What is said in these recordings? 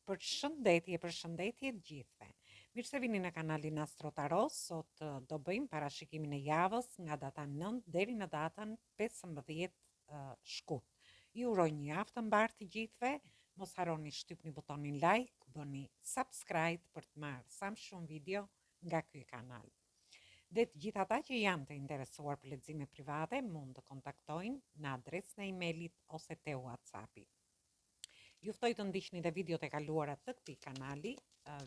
Përshëndetje të gjithëve. Mirë se vini në kanalin Astro Tarot. Sot do bëjmë parashikimin e javës nga data 9 deri në datën 15 shkurt. Ju uroj një javë të mbarë të gjithëve. Mos harroni shtypni butonin like, bëni subscribe për të marrë sa më shumë video nga ky kanal. Dhe të gjithë ata që janë të interesuar për lexime private mund të kontaktojnë në adresën e emailit ose te WhatsAppi. Ju ftoj të ndiqni dhe videot e kaluara të këtij kanali,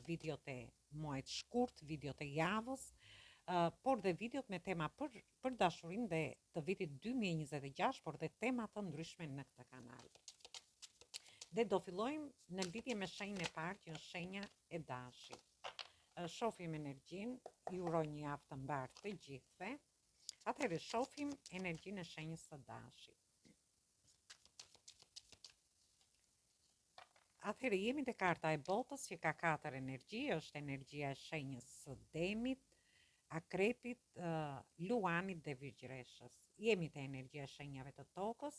videot e muajit shkurt, videot e javës, por dhe videot me tema për dashurinë dhe të vitit 2026, por dhe tema të ndryshme në këtë kanal. Dhe do fillojmë në lidhje me shenjën e parë, që është shenja e dashit. Shohim energjinë, ju uroj një javë të mbarë të gjithëve. Atëherë shohim energjinë e shenjës së dashit. Atëherë jemi te karta e botës që ka 4 energji, është energjia e shenjës së demit, akrepit, luanit dhe virgjëreshës. Jemi te energjia e shenjave të tokës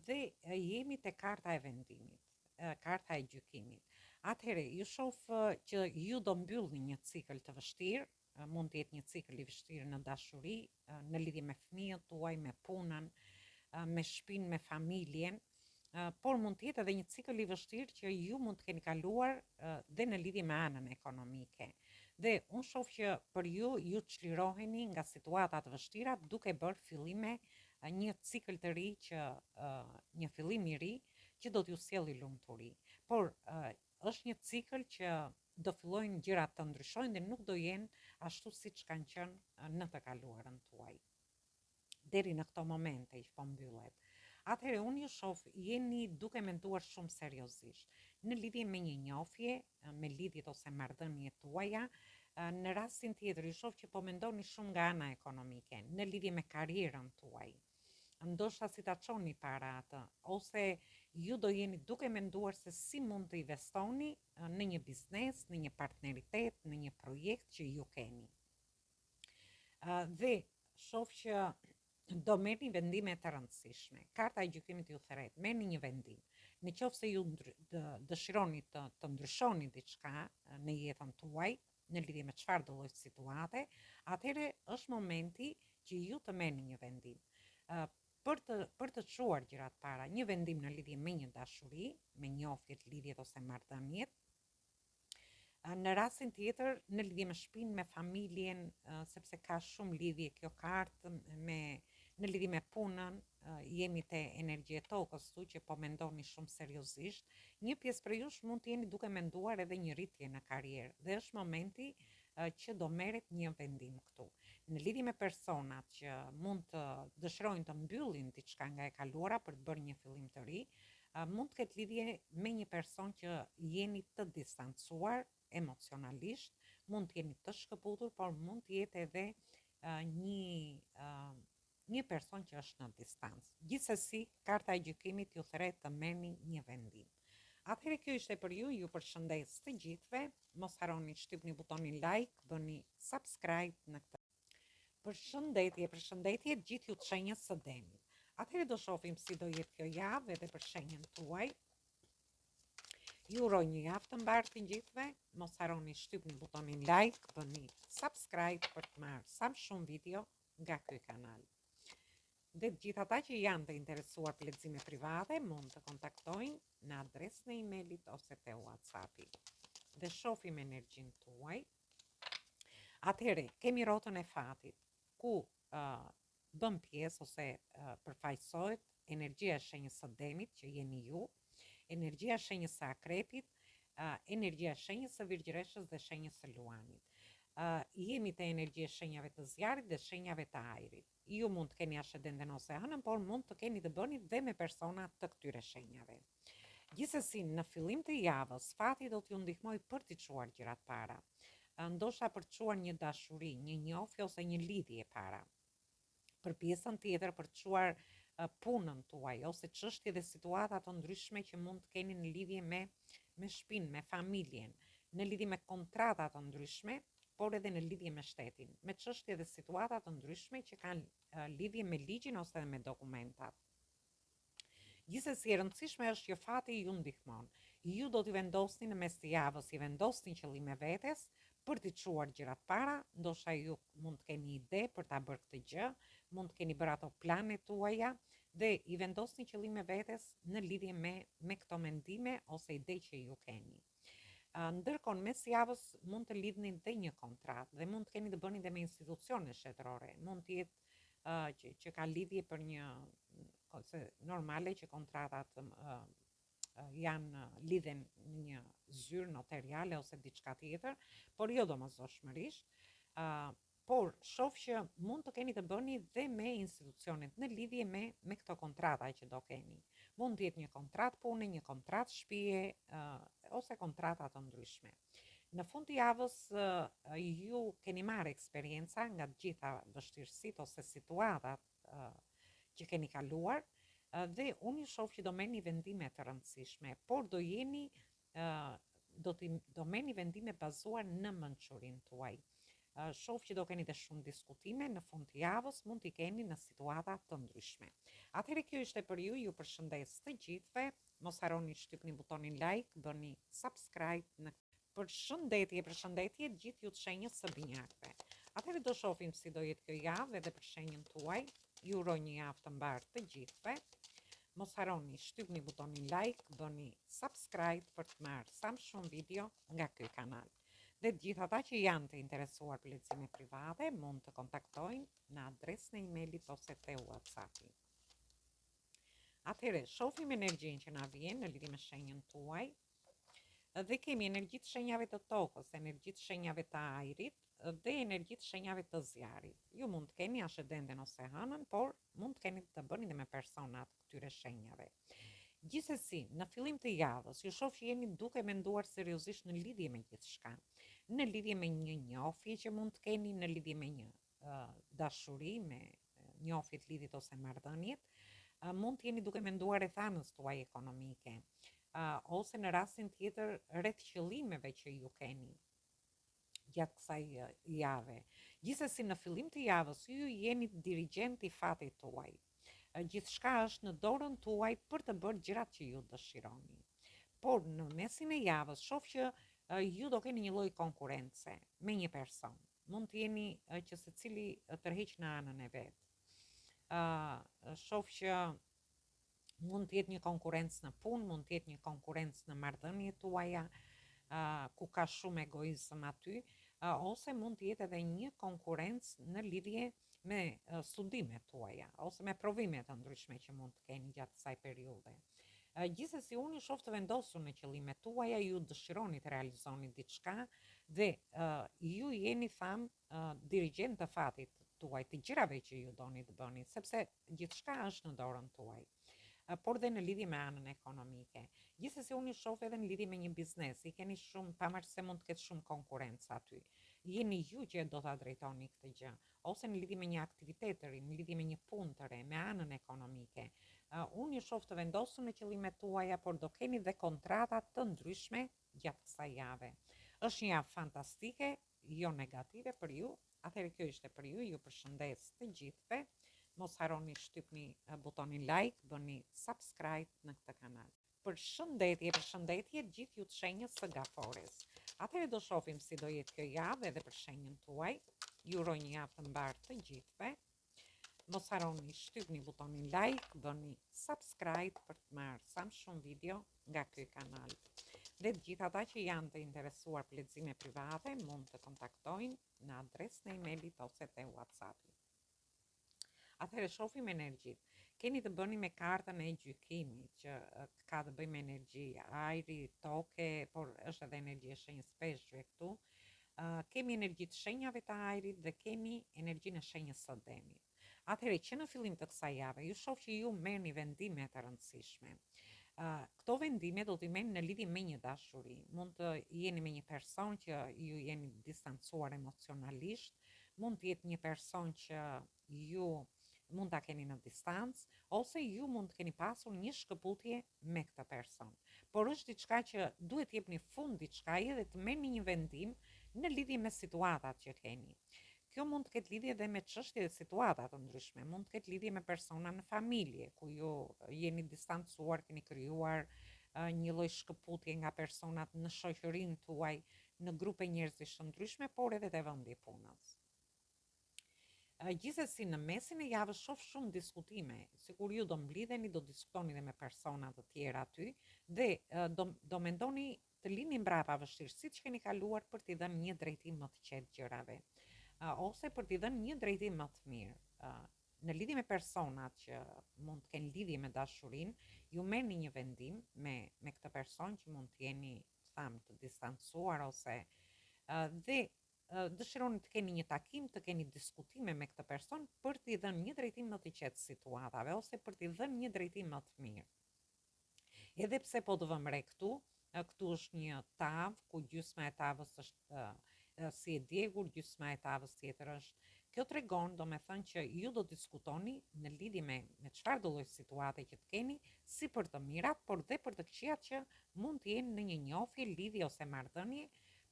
dhe jemi te karta e vendimit, karta e gjykimit. Atëherë ju shoh që ju do mbyllni një cikël të vështirë, mund të jetë një cikël i vështirë në dashuri, në lidhje me fëmijët tuaj, me punën, me shtëpinë, me familjen. Por mund të jetë edhe një cikël i vështirë që ju mund të keni kaluar dhe në lidhje me anën ekonomike. Dhe unë shoh që për ju çliroheni nga situata të vështira duke bërë fillime një cikël të ri një fillim i ri që do t'ju sjellë lumturi. Por është një cikël që do fillojnë gjërat të ndryshojnë dhe nuk do jenë ashtu siç kanë qenë në të kaluarën tuaj. Deri në këto momente që po mbyllet. Atëherë unë ju shoh jeni duke menduar shumë seriozisht në lidhje me një njohje, me lidhjet ose marrëdhëniet tuaja. Në rastin tjetër ju shoh që po mendoni shumë nga ana ekonomike, në lidhje me karrierën tuaj. Ndoshta si ta çoni para atë, ose ju do jeni duke menduar se si mund të investoni në një biznes, në një partneritet, në një projekt që ju keni. Dhe shoh që do merrni vendime të rëndësishme. Karta e gjykimit ju thret, merrni një vendim. Në qoftë se ju dëshironi të ndryshoni diçka në jetën tuaj, në lidhje me çfarë do lloj situate, atëherë është momenti që ju të merrni një vendim. Për të çuar gjërat para, një vendim në lidhje me një dashuri, me njohjet, lidhjet ose marrëdhëniet. Në rastin tjetër, në lidhje me shtëpinë, me familjen, sepse ka shumë lidhje kjo kartë në lidhje me punën, jemi te energjia e tokës këtu që po mendoni shumë seriozisht. Një pjesë për jush mund të jeni duke menduar edhe një rritje në karrierë dhe është momenti që do merret një vendim këtu. Në lidhje me personat që mund të dëshirojnë të mbyllin diçka nga e kaluara për të bërë një fillim të ri, mund të ketë lidhje me një person që jeni të distancuar emocionalisht, mund të jeni të shkëputur, por mund të jetë edhe një person që është në distancë. Gjithsesi, karta e gjykimit ju thret të merrni një vendim. Atëherë kjo ishte për ju përshëndes të gjithëve, mos harroni shtypni butonin like, bëni subscribe në këtë. Përshëndetje gjithë ju të shenjës së demit. Atëherë do shohim si do jetë kjo javë edhe për shenjën tuaj. Ju uroj një javë të mbarë të gjithëve, mos harroni shtypni butonin like, bëni subscribe për të marrë sa më shumë video nga ky kanal. Dhe të gjithë ata që janë të interesuar për lexime private mund të kontaktojnë në adresën e emailit ose te WhatsAppi. Dhe shohim energjinë tuaj. Atëherë kemi rrotën e fatit, ku bën pjesë ose përfaqësohet energjia e shenjës së demit që jeni ju, energjia e shenjës së akrepit, energjia e shenjës së virgjëreshës dhe shenjës së luanit. Jemi te energjia e shenjave të zjarrit dhe shenjave të ajrit. Ju mund të keni ascendenten ose anën, por mund të keni të bëni dhe me persona të këtyre shenjave. Gjithsesi, në fillim të javës, fati do t'ju ndihmoj për t'i çuar gjërat para. Ndoshta për të çuar një dashuri, një njohje ose një lidhje para. Për pjesën tjetër për të çuar punën tuaj ose çështje dhe situata të ndryshme që mund të keni në lidhje me shtëpinë, me familjen, në lidhje me kontrata të ndryshme, por edhe në lidhje me shtetin, me çështje dhe situata të ndryshme që kanë lidhje me ligjin ose me dokumentat. Gjithsesi e rëndësishme është që fati ju ndihmon. Ju do t'i vendosni në mes të javës, i vendosni qëllime vetes për t'i çuar gjërat para, ndoshta ju mund të keni ide për ta bërë këtë gjë, mund të keni bërë ato planet tuaja dhe i vendosni qëllime vetes në lidhje me këto mendime ose ide që ju keni. Ndërkohë mes javës mund të lidhni dhe një kontratë dhe mund të keni të bëni dhe me institucione shtetërore. Mund të jetë që ka lidhje për një se normale që kontratat janë lidhen në një zyrë notariale ose diçka tjetër, por jo domosdoshmërisht. Por shoh që mund të keni të bëni dhe me institucionet në lidhje me këto kontrata që do keni. Mund të jetë një kontratë pune, një kontratë shtëpie ose kontrata të ndryshme. Në fund të javës ju keni marrë eksperjenca nga të gjitha vështirësitë ose situatat që keni kaluar dhe unë ju shoh që do merrni vendime të rëndësishme, por do merrni vendime bazuar në mençurinë tuaj. Shoh që do keni dhe shumë diskutime në fund të javës, mund t'i keni në situata të ndryshme. Atëherë kjo ishte për ju përshëndes të gjithëve, mos harroni shtypni butonin like, bëni subscribe në përshëndetje gjithë ju të shenjës së binjakëve. Atëherë do shohim si do jetë kjo javë edhe për shenjën tuaj. Ju uroj një javë të mbarë të gjithëve. Mos harroni shtypni butonin like, bëni subscribe për të marrë sa më shumë video nga ky kanal. Dhe të gjithë ata që janë të interesuar për lexime private mund të kontaktojnë në adresën e emailit ose te WhatsAppi. Atëherë shohim energjinë që na vjen në lidhje me shenjën tuaj. Dhe kemi energji të shenjave të tokës, energji të shenjave të ajrit dhe energji të shenjave të zjarit. Ju mund të keni ascendenten ose hënën, por mund të keni të bëni dhe me personat këtyre shenjave. Gjithsesi, në fillim të javës, ju shoh që jeni duke menduar seriozisht në lidhje me gjithçka, në lidhje me një njohje që mund të keni, në lidhje me një dashuri, me njohjet, lidhjet ose marrëdhëniet, mund të jeni duke menduar rreth anës tuaj ekonomike. Ose në rastin tjetër rreth qëllimeve që ju keni gjatë kësaj jave. Gjithsesi në fillim të javës ju jeni dirigjent i fatit tuaj. Gjithçka është në dorën tuaj për të bërë gjërat që ju dëshironi. Por në mesin e javës shoh që ju do keni një lloj konkurrence me një person. Mund të jeni që secili tërheq në anën e vet. Shoh që mund të jetë një konkurrencë në punë, mund të jetë një konkurrencë në marrëdhëniet tuaja, ku ka shumë egoizëm aty, ose mund të jetë edhe një konkurrencë në lidhje me studimet tuaja, ose me provime të ndryshme që mund të keni gjatë kësaj periudhe. Gjithsesi unë ju shoh të vendosur në qëllimet tuaja, ju dëshironi të realizoni diçka dhe ju jeni dirigjent të fatit tuaj, të gjërave që ju doni të bëni, sepse gjithçka është në dorën tuaj. Por dhe në lidhje me anën ekonomike. Gjithsesi unë ju shoh edhe në lidhje me një biznes, i keni shumë, pavarësisht se mund të ketë shumë konkurrencë aty. Jeni ju që do ta drejtoni këtë gjë, ose në lidhje me një aktivitet të ri, në lidhje me një punë të re, me anën ekonomike. Unë ju shoh të vendosur në qëllimet tuaja, por do keni dhe kontrata të ndryshme gjatë kësaj jave. Është një javë fantastike, jo negative për ju. Atëherë kjo ishte për ju përshëndes të gjithëve. Mos harroni shtypni butonin like, bëni subscribe në këtë kanal. Përshëndetje gjithë ju të shenjës së Gafores. Atëherë do shohim si do jetë kjo javë edhe për shenjën tuaj. Ju uroj një javë të mbarë të gjithëve. Mos harroni shtypni butonin like, bëni subscribe për të marrë sa më shumë video nga ky kanal. Dhe të gjithë ata që janë të interesuar për lexime private mund të kontaktojnë në adresën e emailit ose te WhatsAppi. Atëherë shohim energjit. Keni të bëni me kartën e gjykimit, që ka të bëjë me energji ajri, toke, por është edhe energji e shenjës peshqve këtu. Kemi energji të shenjave të ajrit dhe kemi energjinë e shenjës së demit. Atëherë që në fillim të kësaj jave, ju shoh që ju merrni vendime të rëndësishme. Këto vendime do t'i merrni në lidhje me një dashuri. Mund të jeni me një person që ju jeni distancuar emocionalisht, mund të jetë një person që ju mund ta keni në distancë, ose ju mund të keni pasur një shkëputje me këtë person. Por është diçka që duhet t'jepni fund diçkaje dhe të merrni një vendim në lidhje me situatat që keni. kjo mund të ketë lidhje edhe me çështje dhe situata të ndryshme, mund të ketë lidhje me persona në familje, ku ju jeni distancuar, keni krijuar një lloj shkëputje nga personat në shoqërinë tuaj, në grupe njerëzish të ndryshme, por edhe te vendi i punës. Gjithsesi në mesin e javës shoh shumë diskutime, sikur ju do mblidheni, do diskutoni dhe me persona të tjera aty dhe do mendoni të lini mbrapa vështirësitë që keni kaluar për t'i dhënë një drejtim më të qetë gjërave, ose për t'i dhënë një drejtim më të mirë. Në lidhje me personat që mund të kenë lidhje me dashurinë, ju merrni një vendim me këtë person që mund të jeni, të distancuar ose dhe dëshironi të keni një takim, të keni diskutime me këtë person për t'i dhënë një drejtim më të qetë situatave ose për t'i dhënë një drejtim më të mirë. Edhe pse po të vëmë re këtu është një tavë ku gjysma e tavës është si e djegur, gjysma e tavës tjetër është. Kjo tregon, do me thënë që ju do diskutoni në lidhje me çfarë do lloj situate që të keni, si për të mirat, por dhe për të këqijat që mund të jenë në një njohje, lidhje ose marrëdhënie,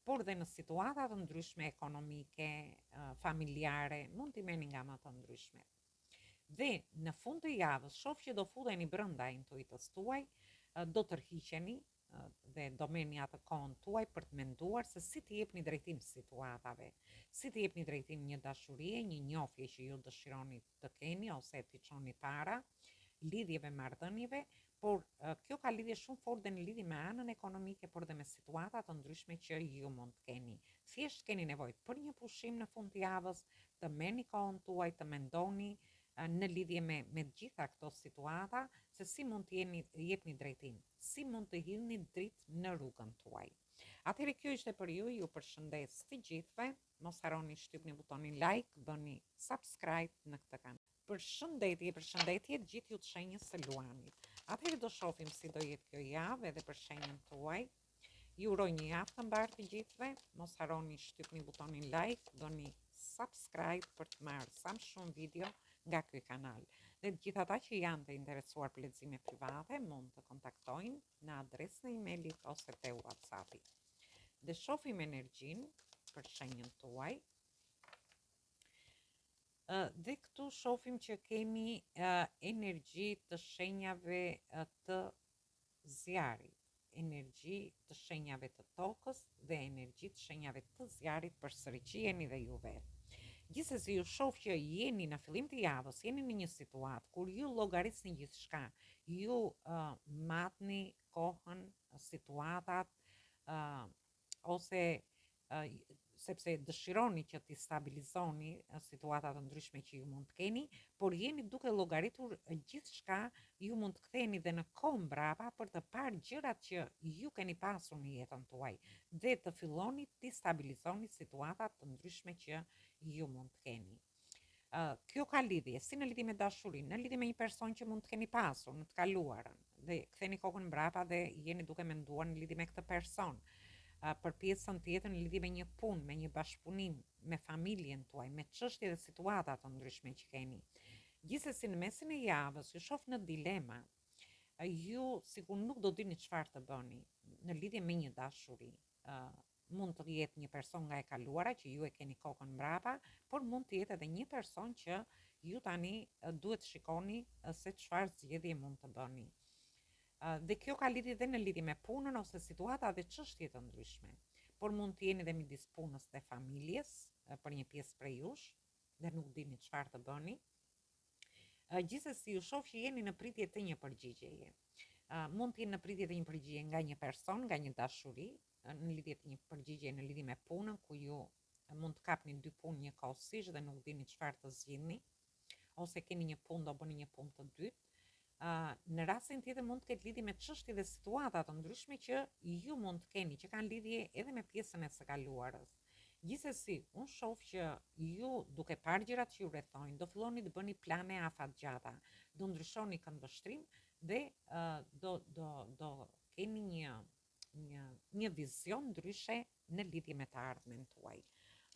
por dhe në situata të ndryshme ekonomike, familjare, mund t'i merrni nga më të ndryshme. Dhe në fund të javës, shoh që do futeni brenda intuitës tuaj, do tërhiqeni dhe do merrni atë kohën tuaj për të menduar se si t'i jepni drejtim situatave, si t'i jepni drejtim një dashurie, një njohje që ju dëshironi të keni ose t'i çoni para, lidhjeve, marrëdhënieve, por kjo ka lidhje shumë fort dhe në lidhje me anën ekonomike, por dhe me situata të ndryshme që ju mund të keni. Thjesht keni nevojë për një pushim në fund të javës, të merrni kohën tuaj, të mendoni në lidhje me të gjitha këto situata, se si mund të jepni drejtim, si mund të hidhni dritë në rrugën tuaj. Atëherë kjo ishte për ju, ju përshëndes të gjithëve, mos harroni shtypni butonin like, bëni subscribe në këtë kanal. Përshëndetje gjithë ju të shenjës së Luanit. Atëherë do shohim si do jetë kjo javë edhe për shenjën tuaj. Ju uroj një javë të mbarë të gjithëve, mos harroni shtypni butonin like, bëni subscribe për të marrë sa më shumë video nga ky kanal. Dhe të gjithë ata që janë të interesuar për lexime private mund të kontaktojnë në adresën e emailit ose te WhatsAppi. Dhe shohim energjinë për shenjën tuaj. Dhe këtu shohim që kemi energji të shenjave të zjarit, energji të shenjave të tokës dhe energji të shenjave të zjarit përsëri që jeni dhe ju vetë. Gjithsesi ju shoh që jeni në fillim të javës, jeni në një situatë kur ju llogarisni gjithçka, ju matni kohën, situatat ose sepse dëshironi që t'i stabilizoni situatat të ndryshme që ju mund të keni, por jeni duke llogaritur gjithçka, ju mund të ktheheni dhe në kohë mbrapa për të parë gjërat që ju keni pasur në jetën tuaj dhe të filloni t'i stabilizoni situatat të ndryshme që ju mund të keni. Kjo ka lidhje si në lidhje me dashurinë, në lidhje me një person që mund të keni pasur në të kaluarën dhe ktheni kokën mbrapa dhe jeni duke menduar në lidhje me këtë person. Për pjesën tjetër në lidhje me një punë, me një bashkëpunim, me familjen tuaj, me çështje dhe situata të ndryshme që keni. Gjithsesi në mesin e javës ju shoh në dilema. Ju sikur nuk do dini çfarë të bëni në lidhje me një dashuri. Mund të jetë një person nga e kaluara që ju e keni kokën mbrapa, por mund të jetë edhe një person që ju tani duhet të shikoni se çfarë zgjedhje mund të bëni. Dhe kjo ka lidhje dhe në lidhje me punën ose situata dhe çështje të ndryshme. Por mund të jeni edhe midis punës dhe familjes për një pjesë prej jush dhe nuk dini çfarë të bëni. Gjithsesi ju shoh që jeni në pritje të një përgjigjeje. Mund të jeni në pritje të një përgjigje nga një person, nga një dashuri, në lidhje të një përgjigje në lidhje me punën, ku ju mund të kapni dy punë njëkohësisht dhe nuk dini çfarë të zgjidhni, ose keni një punë do bëni një punë të dytë. Në rastin tjetër mund të ketë lidhje me çështje dhe situata të ndryshme që ju mund të keni, që kanë lidhje edhe me pjesën e së kaluarës. Gjithsesi, unë shoh që ju duke parë gjërat që ju rrethojnë, do filloni të bëni plane afatgjata, do ndryshoni këndvështrim dhe do keni një vizion ndryshe në lidhje me të ardhmen tuaj.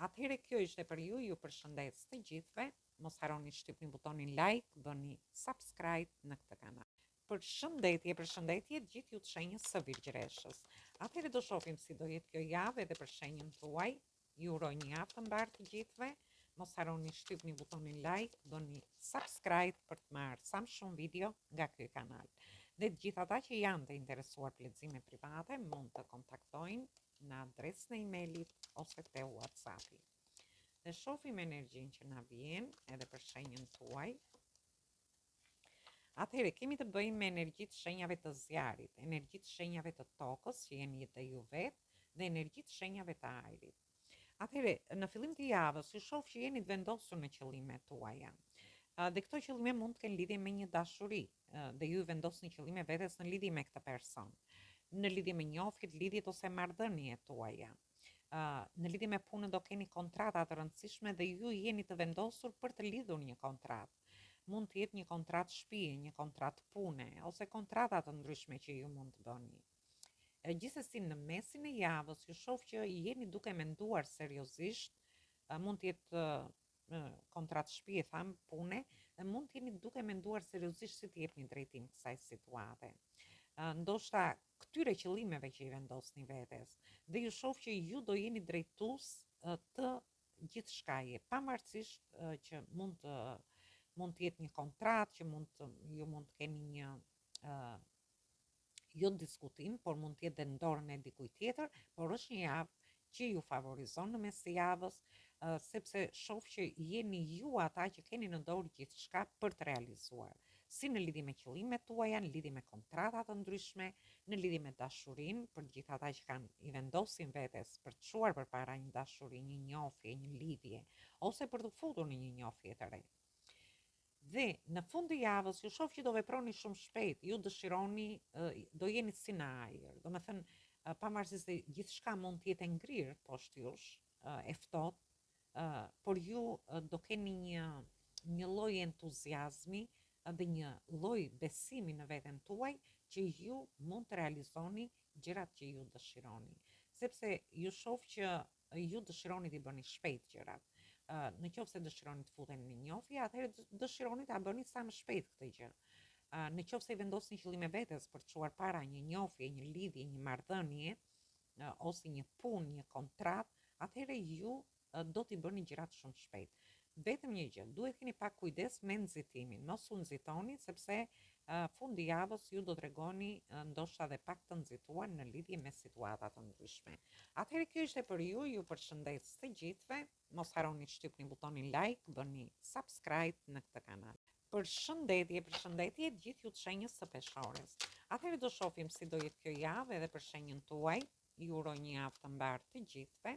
Atëherë kjo ishte për ju përshëndes të gjithëve. Mos harroni shtypni butonin like, bëni subscribe në këtë kanal. Përshëndetje gjithë ju të shenjës së Virgjëreshës. Atëherë do shohim si do jetë kjo javë edhe për shenjën tuaj. Ju uroj një javë të mbarë të gjithëve. mos harroni shtypni butonin like, bëni subscribe për të marrë sa më shumë video nga ky kanal. Dhe të gjithë ata që janë të interesuar për lexime private mund të kontaktojnë në adresën e emailit ose te WhatsAppi. Dhe shohim energjinë që na vjen edhe për shenjën tuaj. Atëherë kemi të bëjmë me energjitë shenjave të zjarit, energjitë shenjave të tokës që jeni dhe ju vetë dhe energjitë shenjave të ajrit. Atëherë, në fillim të javës, ju shoh që jeni të vendosur në qëllimet tuaja. Dhe këto qëllime mund të kenë lidhje me një dashuri dhe ju vendosni qëllime vetes në lidhje me këtë person, në lidhje me njohjet, lidhjet ose marrëdhëniet tuaja. Në lidhje me punën do keni kontrata të rëndësishme dhe ju jeni të vendosur për të lidhur një kontratë. Mund të jetë një kontratë shtëpie, një kontratë pune ose kontrata të ndryshme që ju mund të bëni. Gjithsesi në mesin e javës ju shoh që jeni duke menduar seriozisht, mund të jetë kontratë shtëpie, tham, pune, dhe mund të jeni duke menduar seriozisht si të jepni drejtim kësaj situate. Ndoshta këtyre qëllimeve që i vendosni vetes, dhe ju shoh që ju do jeni drejtues të gjithçkaje, pavarësisht që mund të jetë një kontratë, që ju mund të keni një jo diskutim, por mund të jetë dhe në dorën e dikujt tjetër, por është një javë që ju favorizon në mes të javës, sepse shoh që jeni ju ata që keni në dorë gjithçka për të realizuar. Si në lidhje me qëllimet tuaja, në lidhje me kontrata të ndryshme, në lidhje me dashurinë, për gjithë ata që i vendosin vetes për të çuar përpara një dashuri, një njohje, një lidhje, ose për të futur në një njohje të re. Dhe në fund të javës ju shoh që do veproni shumë shpejt, ju dëshironi, do jeni si në ajër, do me thënë, pavarësisht se gjithçka mund të jetë ngrirë poshtë jush, e ftohtë, por ju do keni një lloj entuziazmi dhe një lloj besimi në veten tuaj që ju mund të realizoni gjërat që ju dëshironi, sepse ju shoh që ju dëshironi t'i bëni shpejt gjërat. Në qoftë se dëshironi të futeni në njohje, atëherë dëshironi ta bëni sa më shpejt këtë gjë. Në qoftë se vendosni qëllime vetes për të çuar para një njohje, një lidhje, një marrëdhënie, ose një punë, një kontratë, atëherë ju do t'i bëni gjërat shumë shpejt. Vetëm një gjë, duhet keni pak kujdes me nxitimin, mos u nxitoni sepse fundi javës ju do t'regoni ndoshta dhe pak të nxituar në lidhje me situata të ndryshme. Atëherë kjo ishte për ju përshëndes të gjithëve, mos harroni të shtypni butonin like, bëni subscribe në këtë kanal. Përshëndetje gjithë ju të shenjës së peshores. Atëherë do shohim si do jetë kjo javë edhe për shenjën tuaj. Ju uroj një javë të mbarë të gjithëve.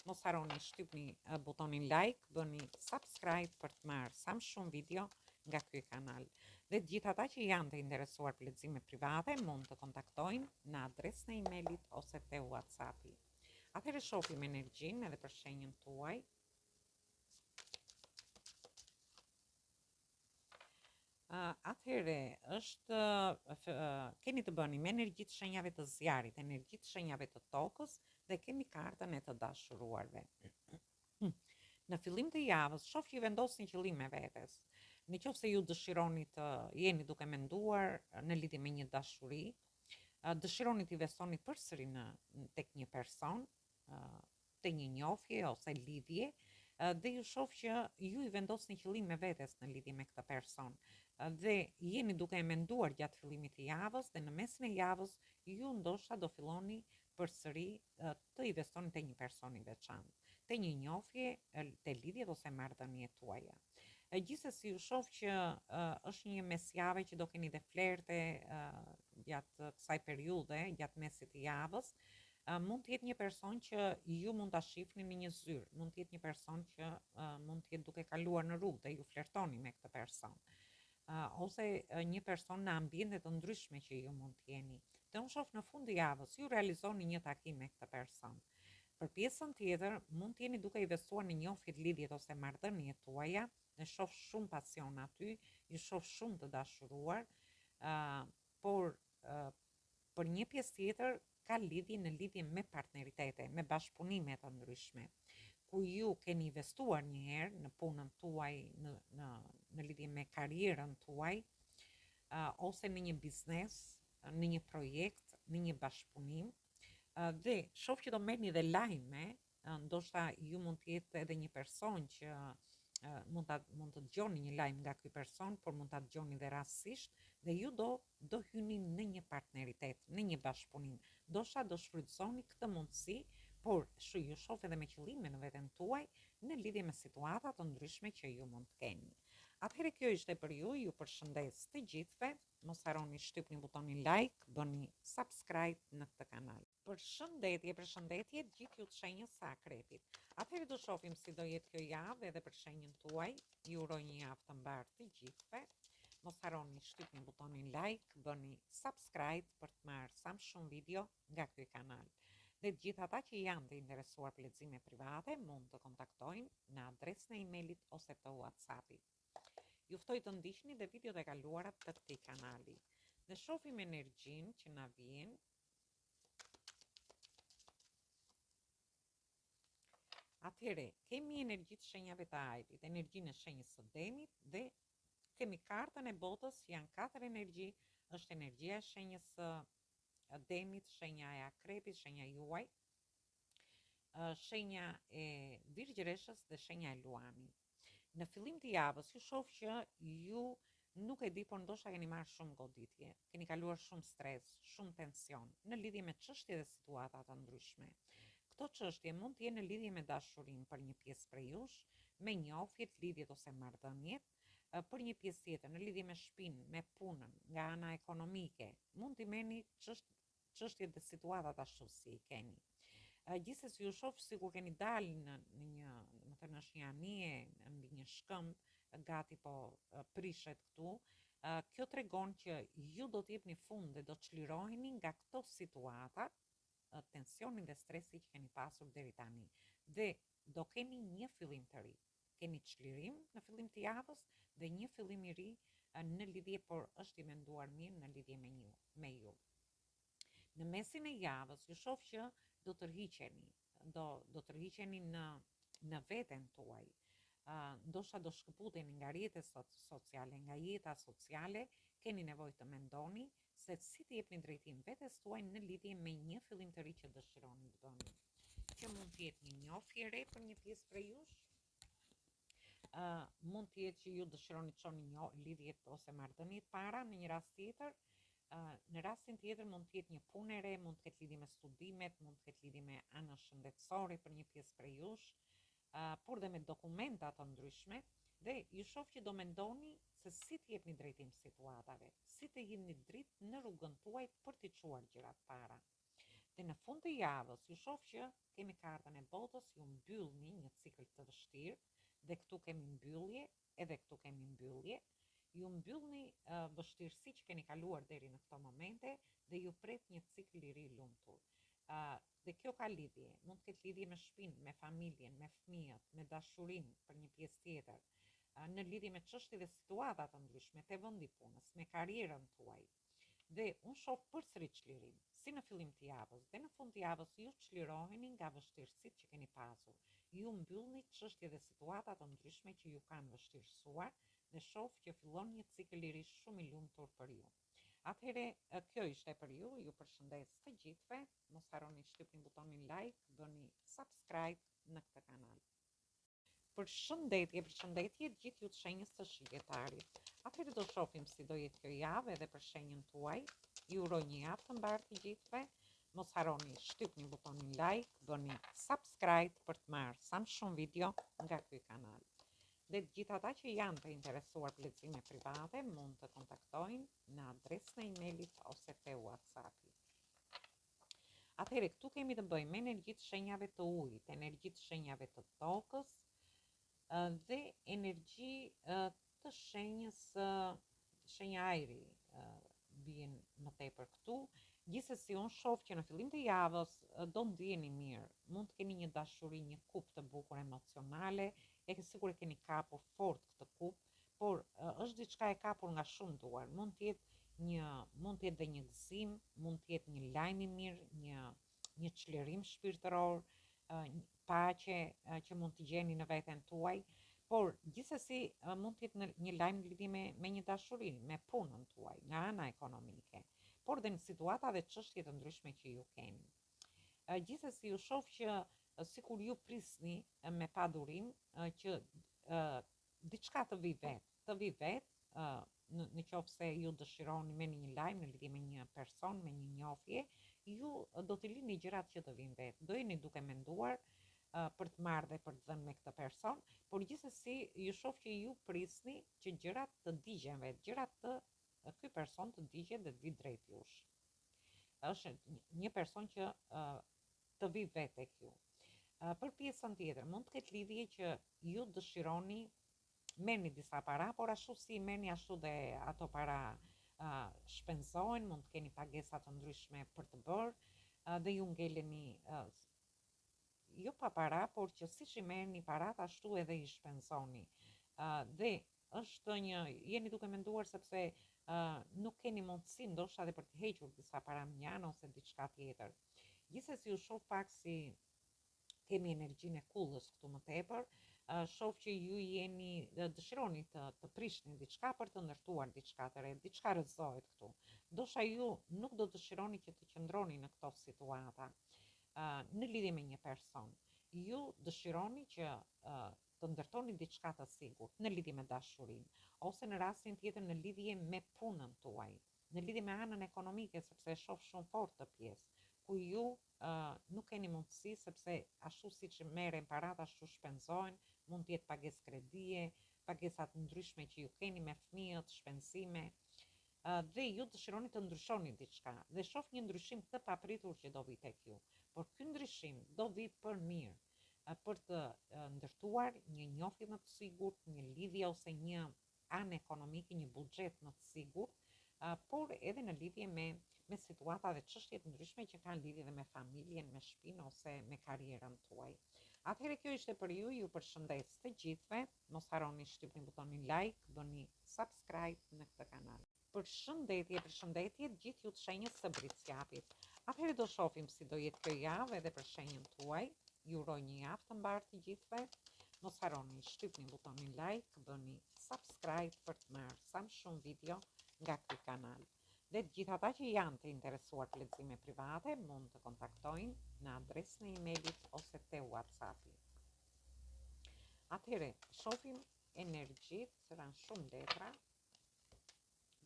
Mos harroni shtypni butonin like, bëni subscribe për të marrë sa më shumë video nga ky kanal. Dhe të gjithë ata që janë të interesuar për lexime private mund të kontaktojnë në adresën e emailit ose te WhatsAppi. Atëherë shohim energjinë edhe për shenjën tuaj. Atëherë keni të bëni me energjitë shenjave të zjarit, energjitë shenjave të tokës dhe kemi kartën e të dashuruarve. Në fillim të javës shoh që vendosni qëllime vetes. Në qoftë se ju dëshironi të jeni duke menduar në lidhje me një dashuri, dëshironi të investoni përsëri tek një person, te një njohje ose lidhje, dhe ju shoh që ju i vendosni qëllime vetes në lidhje me këtë person. Dhe jeni duke e menduar gjatë fillimit të javës dhe në mesin e javës ju ndoshta do filloni përsëri të investoni te një person i veçantë, te një njohje, te lidhjet ose marrëdhëniet tuaja. Gjithsesi ju shoh që është një mesjavë që do keni dhe flerte gjatë kësaj periudhe, gjatë mesit të javës. Mund të jetë një person që ju mund ta shihni në një zyrë, mund të jetë një person që mund të jetë duke kaluar në rrugë dhe ju flertoni me këtë person. Ose një person në ambiente të ndryshme që ju mund të jeni. Dhe unë shoh në fund të javës ju realizoni një takim me këtë person. Për pjesën tjetër, mund të jeni duke investuar në njohjet, lidhjet ose marrëdhëniet tuaja, dhe shoh shumë pasion aty, ju shoh shumë të dashuruar, por për një pjesë tjetër ka në lidhje me partneritete, me bashkëpunime të ndryshme, ku ju keni investuar një herë në punën tuaj, në lidhje me karrierën tuaj, ose në një biznes, në një projekt, në një bashkëpunim, dhe shoh që do merrni dhe lajme ndoshta ju mund të jetë edhe një person që mund të dëgjoni një lajm nga ky person, por mund ta dëgjoni dhe rastësisht dhe ju do hyni në një partneritet, në një bashkëpunim. Ndoshta do shfrytëzoni këtë mundësi, por ju shoh edhe me qëllime në veten tuaj në lidhje me situata të ndryshme që ju mund të keni. Atëherë kjo ishte për ju përshëndes të gjithëve, mos harroni shtypni butonin like, bëni subscribe në këtë kanal. Përshëndetje gjithë ju të shenjës së Akrepit. Atëherë do shohim si do jetë kjo javë edhe për shenjën tuaj. Ju uroj një javë të mbarë të gjithëve. Mos harroni shtypni butonin like, bëni subscribe për të marrë sa më shumë video nga ky kanal. Dhe të gjithë ata që janë të interesuar për lexime private mund të kontaktojnë në adresën e emailit ose të WhatsAppit. Ju ftoj të ndiqni dhe videot e kaluara të këtij kanali. Ne shohim energjinë që na vjen. Atëherë, kemi energji të shenjave të ajrit, energjinë e shenjës së Demit dhe kemi kartën e botës, janë 4 energji, është energjia e shenjës së Demit, shenja e Akrepit, shenja juaj, shenja e Virgjëreshës dhe shenja e Luanit. Në fillim të javës ju shoh që ju nuk e di, por ndoshta keni marrë shumë goditje, keni kaluar shumë stres, shumë tension në lidhje me çështje dhe situata të ndryshme. Këto çështje mund të jenë në lidhje me dashurinë për një pjesë prej jush, me njohjet, lidhjet ose marrëdhëniet, për një pjesë tjetër në lidhje me shtëpinë, me punën, nga ana ekonomike, mund t'i merrni çështjet dhe situatat ashtu si i keni. Gjithsesi ju shoh sikur keni dalë në një, domethënë është një anije mbi një shkëmb, gati po prishet këtu. Kjo tregon që ju do të jepni fund dhe do të çliroheni nga këto situata, tensionin dhe stresi që keni pasur deri tani. Dhe do keni një fillim të ri. Keni çlirim në fillim të javës dhe një fillim i ri në lidhje, por është i menduar mirë në lidhje me ju. Në mesin e javës ju shoh që do tërhiqeni, do tërhiqeni në veten tuaj. Ndoshta do shkëputeni nga rrjetet sociale, nga jeta sociale, keni nevojë të mendoni se si të jepni drejtim vetes tuaj në lidhje me një fillim të ri që dëshironi të bëni. Që mund të jetë një njohje e re për një pjesë prej jush, mund të jetë që ju dëshironi të çoni lidhjet ose marrëdhëniet para në një rast tjetër. Në rastin tjetër mund të jetë një punë e re, mund të ketë lidhje me studimet, mund të ketë lidhje me anën shëndetësore për një pjesë prej jush, por dhe me dokumenta të ndryshme, dhe ju shoh që do mendoni se si të jepni drejtim situatave, si të jeni dritë në rrugën tuaj për të çuar gjërat para. Dhe në fund të javës ju shoh që kemi kartën e botës, ju mbyllni një cikël të vështirë, dhe këtu kemi mbyllje, edhe këtu kemi mbyllje. Ju mbyllni vështirësi që keni kaluar deri në këto momente dhe ju pret një cikël i ri lumtur. Dhe kjo ka lidhje, mund të ketë lidhje me shtëpinë, me familjen, me fëmijët, me dashurinë për një pjesë tjetër, në lidhje me çështje dhe situata të ndryshme, te vendi punës, me karrierën tuaj. Dhe unë shoh përsëri çlirim, si në fillim të javës dhe në fund të javës ju çliroheni nga vështirësitë që keni pasur. Ju mbyllni çështje dhe situata të ndryshme që ju kanë vështirësuar dhe shoh që fillon një cikël i ri shumë i lumtur për ju. Atëherë, kjo ishte për ju përshëndes të gjithëve, mos harroni shtypni butonin like, bëni subscribe në këtë kanal. Përshëndetje gjithë ju të shenjës së Shigetarit. Atëherë do shohim si do jetë kjo javë edhe për shenjën tuaj. Ju uroj një javë të mbarë të gjithëve. Mos harroni shtypni butonin like, bëni subscribe për të marrë sa më shumë video nga ky kanal. Dhe të gjithë ata që janë të interesuar për lexime private mund të kontaktojnë në adresën e emailit ose te WhatsAppi. Atëherë këtu kemi të bëjmë me energji të shenjave të ujit, energji të shenjave të tokës dhe energji të shenja ajri vjen më tepër këtu. Gjithsesi unë shoh që në fillim të javës do ndjeni mirë, mund të keni një dashuri, një kupë të bukur emocionale, sikur e keni kapur fort këtë kupë, por është diçka e kapur nga shumë duar. Mund të jetë dhe një gëzim, mund të jetë një lajm i mirë, një çlirim shpirtëror, paqe që mund të gjeni në veten tuaj, por gjithsesi mund të jetë një lajm lidhje me një dashuri, me punën tuaj, nga ana ekonomike, por dhe në situata dhe çështje të ndryshme që ju keni. Gjithsesi ju shoh që sikur ju prisni me padurim që diçka të vi vet, në qoftë se ju dëshironi me një lajm në lidhje me një person, me një njohje, ju do të lini gjërat që të vinë vet. Do jeni duke menduar për të marrë dhe për të dhënë me këtë person, por gjithsesi ju shoh që ju prisni që gjërat të digjen vet, gjërat të ky person të digjet dhe të vi drejt jush. Është një person që të vi vet tek ju. Për pjesën tjetër, mund të ketë lidhje që ju dëshironi merrni disa para, por ashtu si merrni ashtu dhe ato para shpenzohen, mund të keni pagesa të ndryshme për të bërë dhe ju ngeleni jo pa para, por që siç i merrni parat ashtu edhe i shpenzoni. Dhe është jeni duke menduar sepse nuk keni mundësi ndoshta edhe për të hequr disa para në janë ose diçka tjetër. Gjithsesi u shoh pak si kemi energjinë e kullës këtu më tepër, shoh që ju dëshironi të prishni diçka për të ndërtuar diçka të re, diçka rrëzohet këtu. Ndoshta ju nuk do dëshironi që të qëndroni në këto situata në lidhje me një person. Ju dëshironi që të ndërtoni diçka të sigurt në lidhje me dashurinë, ose në rastin tjetër në lidhje me punën tuaj, në lidhje me anën ekonomike, sepse e shoh shumë fort të pjesë ku ju nuk keni mundësi, sepse ashtu siç merren parat ashtu shpenzohen, mund të jetë pagesë kredie, pagesa të ndryshme që ju keni me fëmijët, shpenzime, dhe ju dëshironi të ndryshoni diçka dhe shoh një ndryshim të papritur që do vi tek ju. Por ky ndryshim do vi për mirë, për të ndërtuar një njohje më të sigurt, një lidhje ose një anë ekonomike, një buxhet më të sigurt, por edhe në lidhje me situata dhe çështje të ndryshme që kanë lidhje dhe me familjen, me shtëpinë ose me karrierën tuaj. Atëherë kjo ishte për ju përshëndes të gjithëve, mos harroni shtypni butonin like, bëni subscribe në këtë kanal. Përshëndetje gjithë ju të shenjës së Britsjapit. Atëherë do shohim si do jetë kjo javë edhe për shenjën tuaj. Ju uroj një javë të mbarë të gjithëve. Mos harroni shtypni butonin like, bëni subscribe për të marrë sa më shumë video nga ky kanal. Dhe të gjithë ata që janë të interesuar të lexime private mund të kontaktojnë në adresën e emailit ose te WhatsAppi. Atëherë shohim energjitë, se janë shumë letra.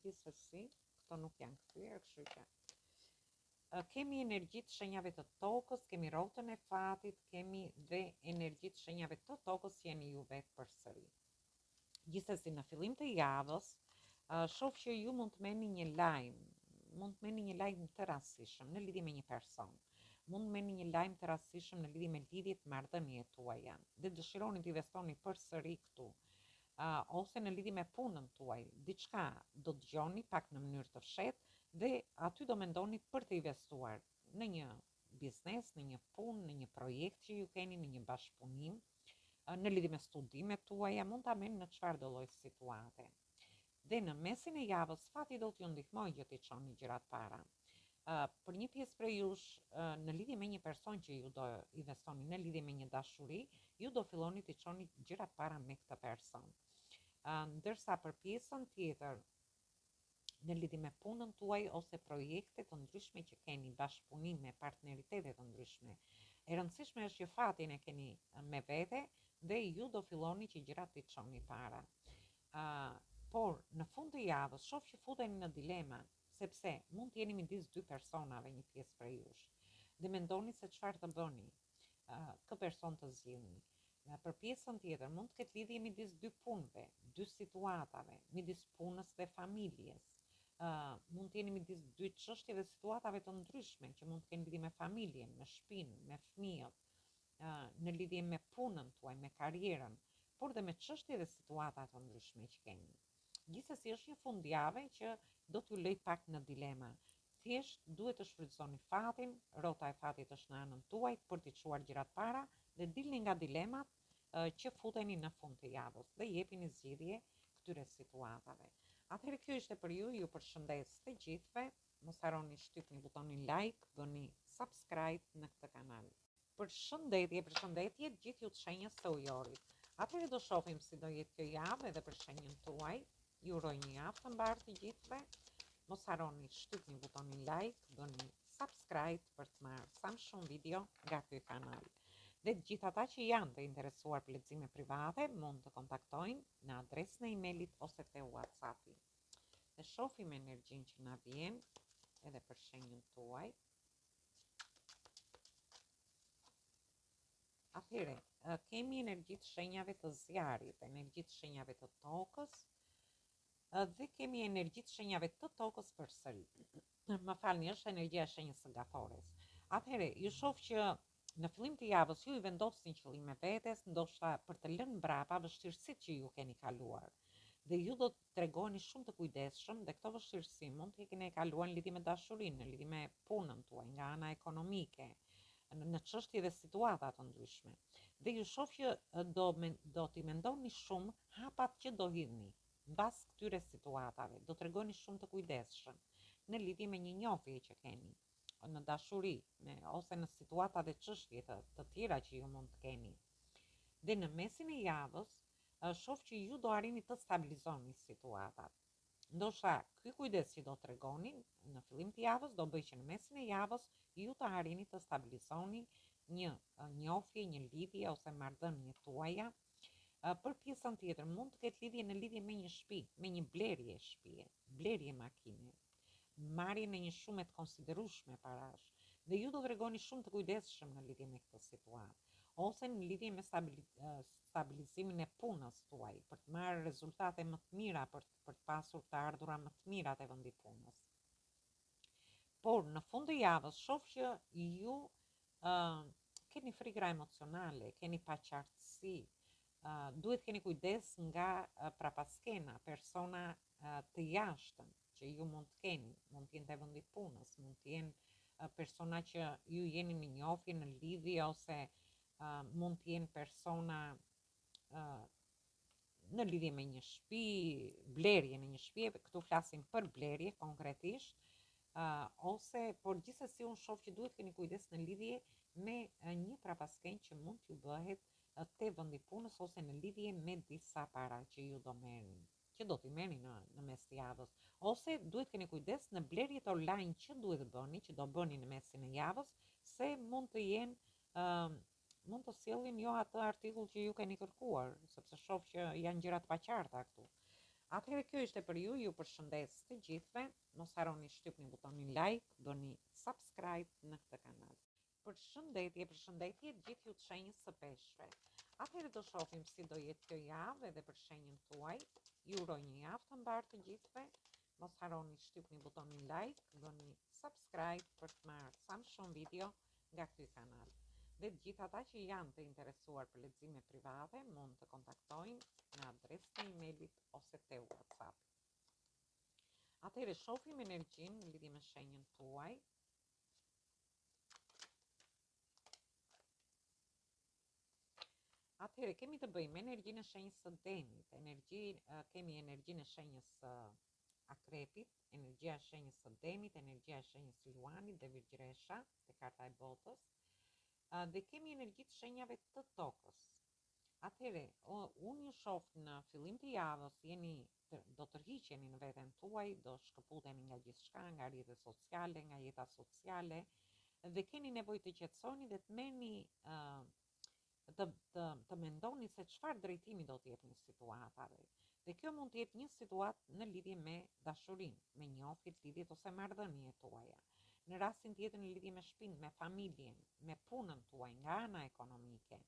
Gjithsesi, këto nuk janë kthyer, kështu që kemi energjitë shenjave të tokës, kemi rrotën e fatit, kemi dhe energjitë shenjave të tokës jeni ju vetë përsëri. Gjithsesi, në fillim të javës, shoh që ju mund të merrni një lajm të rastishëm në lidhje me një person. Mund të merrni një lajm të rastishëm në lidhje me lidhjet marrëdhëniet tuaja dhe dëshironi të investoni përsëri këtu. Ose në lidhje me punën tuaj, diçka do dëgjoni pak në mënyrë të fshehtë dhe aty do mendoni për të investuar në një biznes, në një punë, në një projekt që ju keni, në një bashkëpunim, në lidhje me studimet tuaja, mund ta merrni në çfarëdo lloj situate. Dhe në mesin e javës fati do t'ju ndihmojë që t'i çoni gjërat para. Për një pjesë prej jush, në lidhje me një person që ju do investoni, në lidhje me një dashuri, ju do filloni t'i çoni gjërat para me këtë person. Ndërsa për pjesën tjetër, në lidhje me punën tuaj ose projekte të ndryshme që keni, bashkëpunime, partneritete të ndryshme, e rëndësishme është që fatin e keni me vete dhe ju do filloni që gjërat t'i çoni para. Por në fund të javës shoh që futeni në dilema, sepse mund të jeni midis dy personave, një pjesë prej jush, dhe mendoni se çfarë të bëni, kë person të zgjidhni. Për pjesën tjetër, mund të ketë lidhje midis dy punëve, dy situatave, midis punës dhe familjes. Mund të jeni midis dy çështjeve dhe situatave të ndryshme që mund të kenë lidhje me familjen, me shtëpinë, me fëmijët, në lidhje me punën tuaj, me karrierën, por dhe me çështje dhe situata të ndryshme që keni. Gjithsesi është një fundjavë që do t'ju lej pak në dilema. Thjesht duhet të shfrytëzoni fatin, rrota e fatit është në anën tuaj për t'i çuar gjërat para dhe dilni nga dilemat që futeni në fund të javës dhe jepini zgjidhje këtyre situatave. Atëherë kjo ishte për ju përshëndes të gjithëve, mos harroni shtypni butonin like, bëni subscribe në këtë kanal. Përshëndetje gjithë ju të shenjës së Ujorit. Atëherë do shohim si do jetë kjo javë edhe për shenjën tuaj. Ju uroj një javë të mbarë të gjithëve. Mos harroni shtypni butonin like, bëni subscribe për të marrë sa më shumë video nga ky kanal. Dhe të gjithë ata që janë të interesuar për lexime private mund të kontaktojnë në adresën e emailit ose te WhatsAppi. Dhe shohim energjinë që na vjen edhe për shenjën tuaj. Atëherë, kemi energjitë shenjave të zjarit, energjitë shenjave të tokës, dhe kemi energjitë shenjave të tokës përsëri. Më falni, është energjia e shenjës së gafores. Atëherë, ju shoh që në fillim të javës ju i vendosni qëllime vetes, ndoshta për të lënë mbrapa vështirësitë që ju keni kaluar. Dhe ju do të tregoni shumë të kujdesshëm dhe këto vështirësi mund të keni kaluar në lidhje me dashurinë, në lidhje me punën tuaj, nga ana ekonomike, në çështje dhe situata të ndryshme. Dhe ju shoh që do t'i mendoni shumë hapat që do hidhni mbas këtyre situatave. Do tregoni shumë të kujdesshëm në lidhje me një njohje që keni në dashuri ose në situata dhe çështje të tjera që ju mund të keni. Dhe në mesin e javës shoh që ju do arrini të stabilizoni situatat. Ndoshta ky kujdes që do tregoni në fillim të javës do bëjë që në mesin e javës ju të arrini të stabilizoni një njohje, një lidhje ose marrëdhënie tuaja. Për pjesën tjetër mund të ketë lidhje në lidhje me një shtëpi, me një blerje shtëpie, blerje makine, marrje në një shumë të konsiderueshme parash. Dhe ju do të tregoni shumë të kujdesshëm në lidhje me këtë situatë, ose në lidhje me stabilizimin e punës tuaj, për të marrë rezultate më të mira, për të pasur të ardhura më të mira te vendi punës. Por në fund të javës shoh që ju keni frikra emocionale, keni paqartësi, duhet keni kujdes nga prapaskena, persona të jashtëm që ju mund të keni, mund të jenë te vendi punës, mund të jenë persona që ju jeni në njohje, në lidhje, ose mund të jenë persona në lidhje me një shtëpi, blerje në një shtëpi, këtu flasim për blerje konkretisht, ose por gjithsesi unë shoh që duhet keni kujdes në lidhje me një prapaskenjë që mund t'ju bëhet te vendi punës ose në lidhje me disa para që ju do merrni, që do t'i merrni në mes të javës, ose duhet keni kujdes në blerjet online që duhet bëni, që do bëni në mesin e javës, se mund të jenë mund të sjellin jo atë artikull që ju keni kërkuar, sepse shoh që janë gjëra të paqarta këtu. Atëherë kjo ishte për ju përshëndes të gjithëve, mos harroni shtypni butonin like, bëni subscribe në këtë kanal. Përshëndetje të gjithë ju të shenjës së peshqve. Atëherë do shohim si do jetë kjo javë edhe për shenjën tuaj. Ju uroj një javë të mbarë të gjithëve. Mos harroni shtypni butonin like, bëni subscribe për të marrë sa më shumë video nga ky kanal. Dhe të gjithë ata që janë të interesuar për lexime private mund të kontaktojnë në adresën e emailit ose te WhatsApp. Atëherë shohim energjinë në lidhje me shenjën tuaj. Atëherë kemi të bëjmë energjinë e shenjës së Demit, kemi energjinë e shenjës së Akrepit, energjia e shenjës së Demit, energjia e shenjës së Luanit dhe Virgjresha, te karta e botës. Dhe kemi energjitë shenjave të tokës. Atëherë, unë ju shoh në fillim të javës do tërhiqeni në veten tuaj, do shkëputeni nga gjithçka, nga rrjetet sociale, nga jeta sociale, dhe keni nevojë të qetësoni dhe të merrni të mendoni se çfarë drejtimi do të jepni situatave. Dhe kjo mund të jetë një situatë në lidhje me dashurinë, me njohjet, lidhjet ose marrëdhëniet tuaja. Në rastin tjetër në lidhje me shtëpinë, me familjen, me punën tuaj nga ana ekonomike.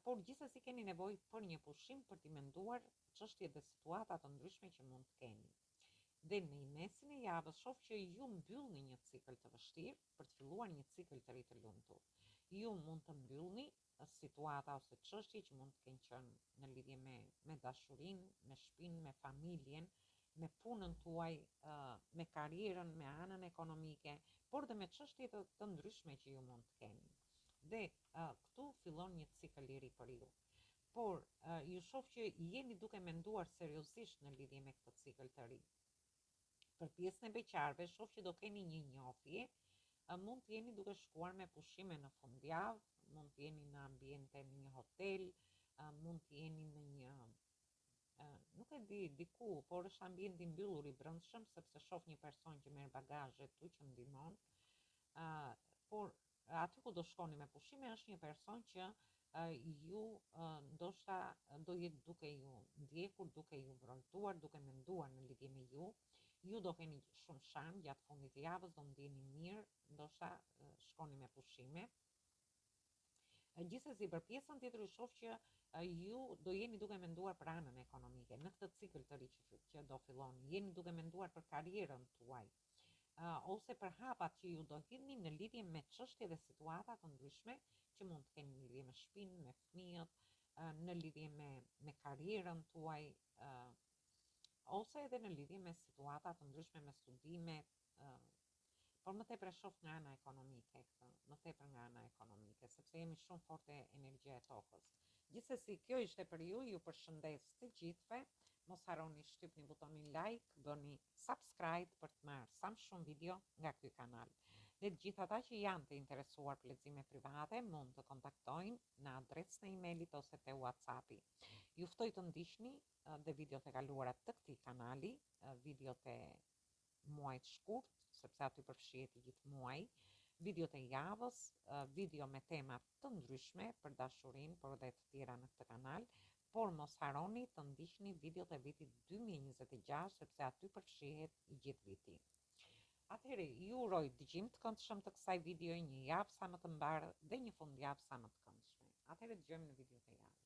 Por gjithsesi keni nevojë për një pushim për t'i menduar çështjet dhe situata të ndryshme që mund të keni. Dhe në mesin e javës shoh që ju mbyllni një cikël të vështirë për të filluar një cikël të ri të lumtur. Ju mund të mbyllni situata ose çështje që mund të kenë qenë në lidhje me dashurinë, me shtëpinë, me familjen, me punën tuaj, me karrierën, me anën ekonomike, por dhe me çështje të ndryshme që ju mund të keni. Dhe këtu fillon një cikël i ri për ju. Por ju shoh që jeni duke menduar seriozisht në lidhje me këtë cikël të ri. Për pjesën e beqarëve shoh që do keni një njohje, mund të jeni duke shkuar me pushime në fundjavë, mund të jeni në ambiente në një hotel, mund të jeni në një nuk e di diku, por është ambient i mbyllur i brendshëm, sepse shoh një person që merr bagazhe tu që ndihmon. Por aty ku do shkoni me pushime është një person që ju ndoshta do jetë duke ju ndjekur, duke ju vërtetuar, duke menduar në lidhje me ju do keni shumë sharm gjatë fundit të javës, do ndjeni mirë, ndoshta shkoni me pushime. Gjithsesi për pjesën tjetër u shoh që ju do jeni duke menduar për anën ekonomike në këtë cikël të ri që do filloni. Jeni duke menduar për karrierën tuaj. Ose për hapat që ju do hidhni në lidhje me çështje dhe situata të ndryshme që mund të keni në lidhje me shtëpinë, me fëmijët, në lidhje me karrierën tuaj, ose edhe në lidhje me situata të ndryshme me studime, por më tepër e shoh nga ana ekonomike këtë, më tepër nga ana ekonomike, sepse jemi shumë fort e energjia e tokës. Gjithsesi, kjo ishte për ju përshëndes të gjithëve. Mos harroni shtypni butonin like, bëni subscribe për të marrë sa më shumë video nga ky kanal. Dhe të gjithë ata që janë të interesuar për lexime private mund të kontaktojnë në adresën e emailit ose te WhatsAppi. Ju ftoj të ndiqni dhe videot e kaluara të këtij kanali, videot e muajit shkurt, sepse aty përfshihet i gjithë muaji, videot e javës, video me tema të ndryshme për dashurinë, por edhe të tjera në këtë kanal, por mos harroni të ndiqni videot e vitit 2026 sepse aty përfshihet i gjithë viti. Atëherë, ju uroj dëgjim të këndshëm të kësaj videoj, një javë sa më të mbarë dhe një fundjavë sa më të këndshme. Atëherë dëgjojmë në videot e javës.